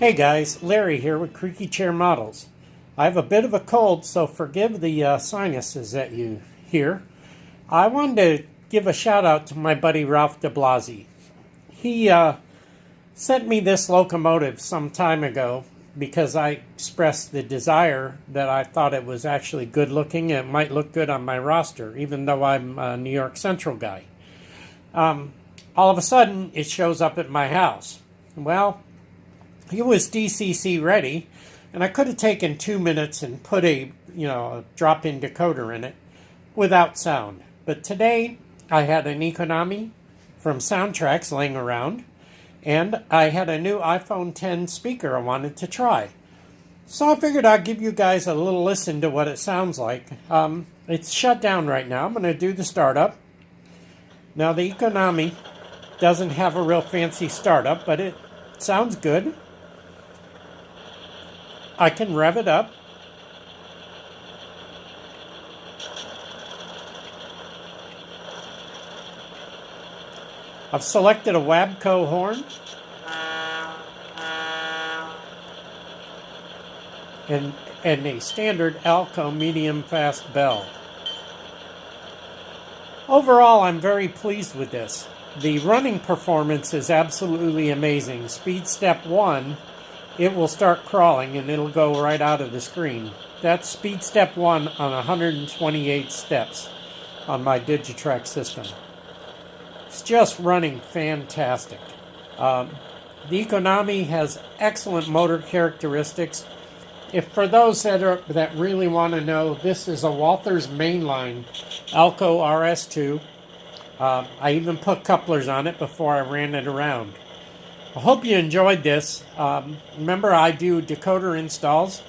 Hey guys, Larry here with Creaky Chair Models. I have a bit of a cold, so forgive the sinuses that you hear. I wanted to give a shout out to my buddy Ralph DeBlasi. He sent me this locomotive some time ago because I expressed the desire that I thought it was actually good looking and it might look good on my roster, even though I'm a New York Central guy. All of a sudden, it shows up at my house. Well, it was DCC ready, and I could have taken 2 minutes and put a drop-in decoder in it without sound. But today, I had an Econami from Soundtraxx laying around, and I had a new iPhone X speaker I wanted to try. So I figured I'd give you guys a little listen to what it sounds like. It's shut down right now. I'm going to do the startup. Now, the Econami doesn't have a real fancy startup, but it sounds good. I can rev it up. I've selected a Wabco horn and a standard Alco medium fast bell. Overall, I'm very pleased with this. The running performance is absolutely amazing. Speed step 1, it will start crawling and it'll go right out of the screen. That's speed step 1 on 128 steps on my Digitrack system. It's just running fantastic. The Econami has excellent motor characteristics. If for those that really want to know, this is a Walthers mainline Alco RS-2. I even put couplers on it before I ran it around. I hope you enjoyed this. Remember, I do decoder installs.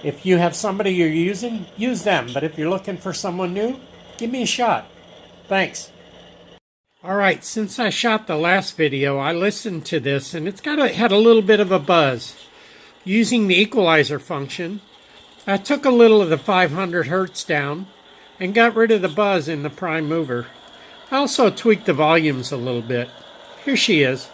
If you have somebody you're using, use them. But if you're looking for someone new, give me a shot. Thanks. Alright, since I shot the last video, I listened to this, and it's had a little bit of a buzz. Using the equalizer function, I took a little of the 500 Hertz down and got rid of the buzz in the prime mover. I also tweaked the volumes a little bit. Here she is.